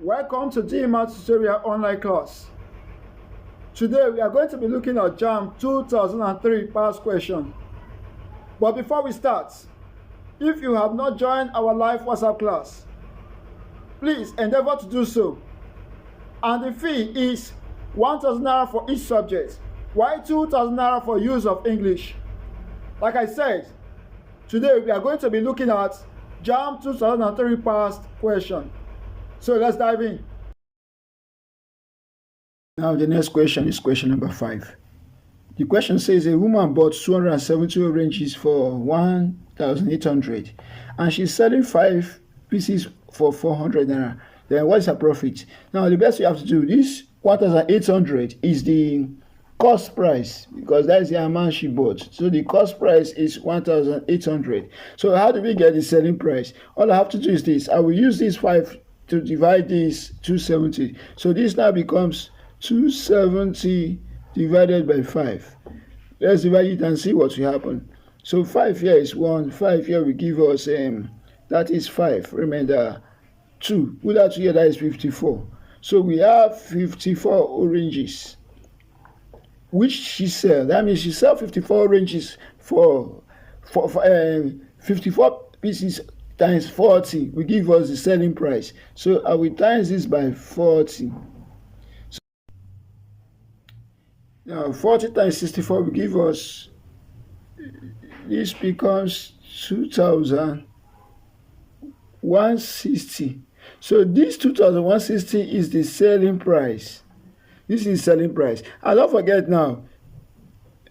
Welcome to JAMB tutorial online class. Today we are going to be looking at JAMB 2003 past question. But before we start, if you have not joined our live WhatsApp class, please endeavor to do so. And the fee is 1,000 naira for each subject, while 2,000 naira for use of English. Like I said, today we are going to be looking at JAMB 2003 past question. So let's dive in. Now the next question is question number 5. The question says a woman bought 270 oranges for 1,800 and she's selling 5 pieces for 400 naira. Then what is her profit? Now the best you have to do, this 1,800 is the cost price because that is the amount she bought. So the cost price is 1,800. So how do we get the selling price? All I have to do is this. I will use this 5 to divide this 270. So this now becomes 270 divided by 5. Let's divide it and see what will happen. So 5 here is 1, 5 here will give us that is 5. Remember 2. Put that together, that is 54. So we have 54 oranges which she sells. That means she sells 54 oranges for 54 pieces times 40 will give us the selling price. So I will times this by 40. So now 40 times 64 will give us, this becomes 2,160. So this 2,160 is the selling price. This is selling price. And don't forget now,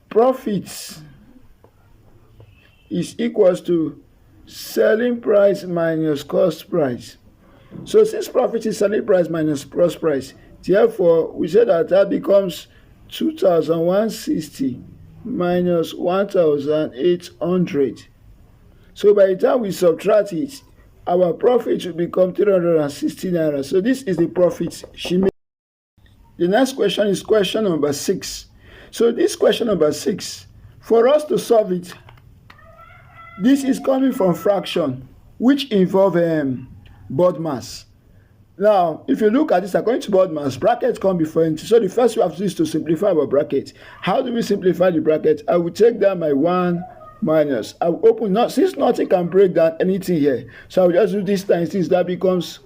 profits is equals to selling price minus cost price. So since profit is selling price minus cost price, therefore we say that becomes 2,160 minus 1,800. So by the time we subtract it, our profit will become 360 naira. So this is the profit she made. The next question is question number 6. So this question number 6, for us to solve it, this is coming from fraction, which involve board mass. Now, if you look at this according to board mass, brackets come before it. So the first we have to do is to simplify our bracket. How do we simplify the bracket? I will take down my 1 minus. I will open, not since nothing can break down anything here. So I will just do this times this. That becomes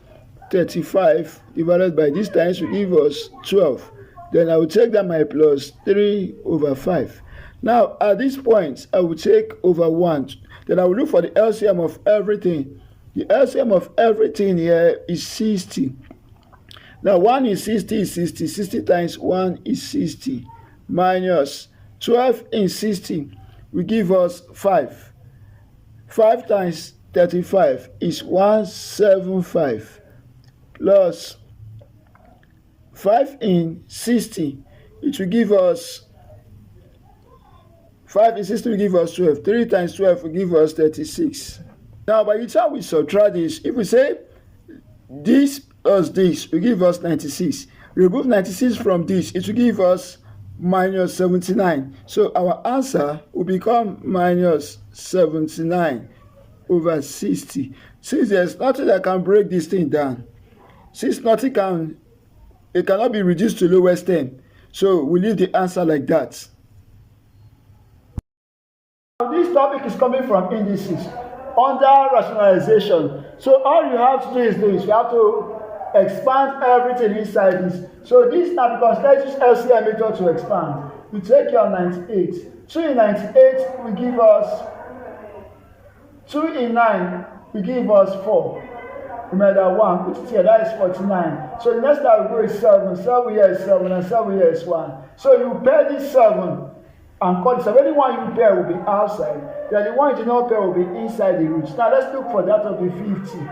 35 divided by this times will give us 12. Then I will take down my plus 3 over 5. Now at this point, I will take over 1. Then I will look for the LCM of everything. The LCM of everything here is 60. Now 1 is 60 is 60. 60 times 1 is 60. Minus 12 in 60 will give us 5. 5 times 35 is 175. Plus 5 in 60, it will give us 5 in 60 will give us 12. 3 times 12 will give us 36. Now, by the time we subtract this, if we say this plus this will give us 96. Remove 96 from this, it will give us minus 79. So our answer will become minus 79 over 60. Since there's nothing that can break this thing down, since nothing can, it cannot be reduced to lowest term. So we leave the answer like that. This topic is coming from indices under rationalization. So all you have to do is this. You have to expand everything inside this. So this now becomes, let's use LCM method to expand. You take your 98. 2 in 98 will give us 2 in 9 will give us 4. Remember 1, put it here, that is 49. So the next time we go is 7. 7 here is 7 and 7 here is 1. So you pair this 7 and cut it. So any one you pair will be outside. Then the one you do not pair will be inside the roots. Now let's look for that of the 50.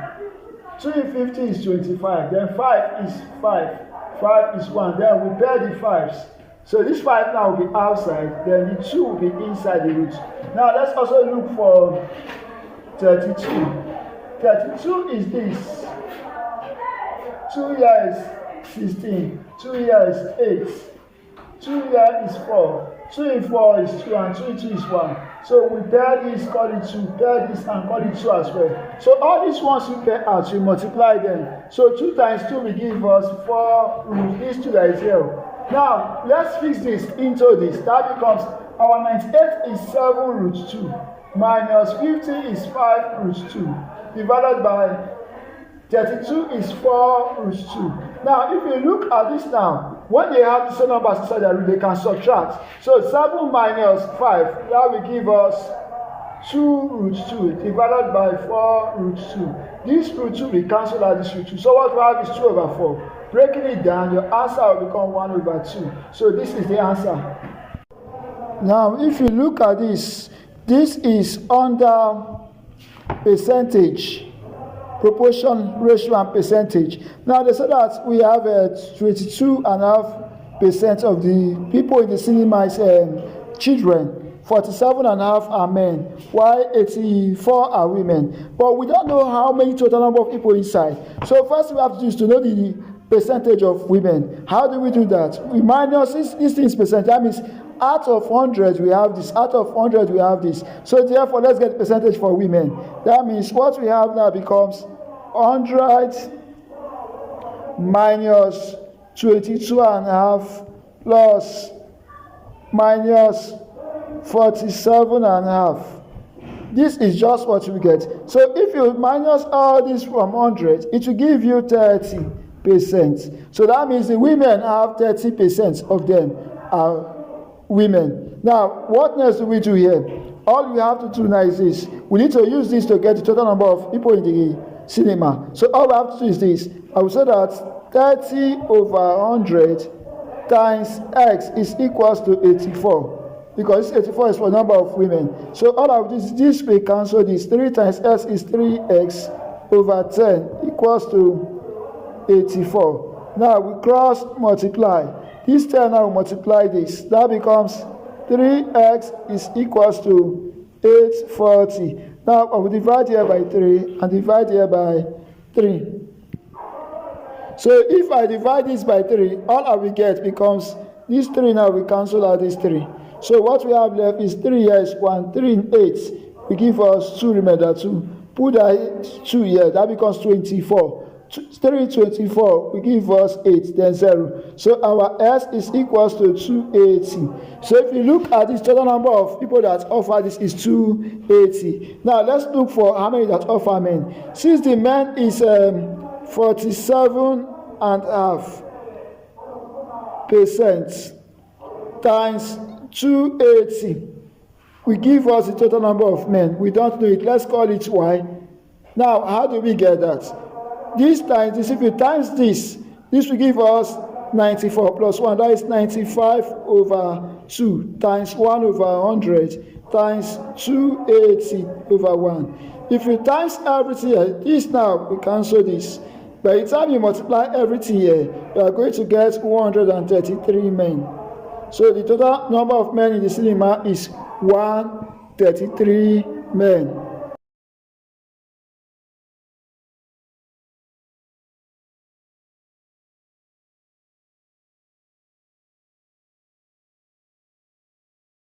2 in 50 is 25. Then 5 is 5. 5 is 1. Then we pair the 5s. So this 5 now will be outside. Then the 2 will be inside the roots. Now let's also look for 32. 32 is this. 2 here is 16. 2 here is 8. 2 here is 4. 2 in 4 is 2 and 2 in 2 is 1. So we pair this, call it 2, pair this and call it 2 as well. So all these ones you pair out, you multiply them. So 2 times 2 will give us 4 root. This 2 that is here. Now let's fix this into this. That becomes our 98 is 7 root 2 minus 50 is 5 root 2 divided by 32 is 4 root 2. Now, if you look at this now, when they have the same numbers inside the root, they can subtract. So 7 minus 5, that will give us 2 root 2 divided by 4 root 2. This root 2 will cancel out this root 2. So what we have is 2 over 4. Breaking it down, your answer will become 1 over 2. So this is the answer. Now, if you look at this is under percentage. Proportion, ratio, and percentage. Now they say that we have 22.5% of the people in the cinema is children, 47.5 are men, while 84 are women. But we don't know how many total number of people inside. So first we have to do is to know the percentage of women. How do we do that? We minus this thing's percentage. That means out of 100 we have this, out of 100 we have this. So therefore let's get percentage for women. That means what we have now becomes 100 minus 22.5 plus minus 47.5. This is just what you get. So if you minus all this from 100, it will give you 30%. So that means the women have 30% of them are women. Now, what next do we do here? All we have to do now is this. We need to use this to get the total number of people in the cinema. So all we have to do is this. I will say that 30 over 100 times x is equals to 84. Because 84 is for number of women. So all of this will cancel this. 3 times x is 3x over 10 equals to 84. Now we cross multiply. This 10 now will multiply this. That becomes 3x is equals to 840. Now I will divide here by 3 and divide here by 3. So if I divide this by 3, all I will get becomes this 3 now will cancel out this 3. So what we have left is 3 here is 1, 3 and 8 will give us 2 remainder 2. Put that 2 here, that becomes 24. 3 24 will give us 8, then 0. So our S is equals to 280. So if you look at this total number of people that offer this is 280. Now let's look for how many that offer men. Since the men is 47.5% times 280 will give us the total number of men. We don't know it. Let's call it Y. Now, how do we get that? This times this, if you times this will give us 94 plus 1. That is 95 over 2 times 1 over 100 times 280 over 1. If you times everything here, this now, we cancel this. By the time you multiply everything here, you are going to get 133 men. So the total number of men in the cinema is 133 men.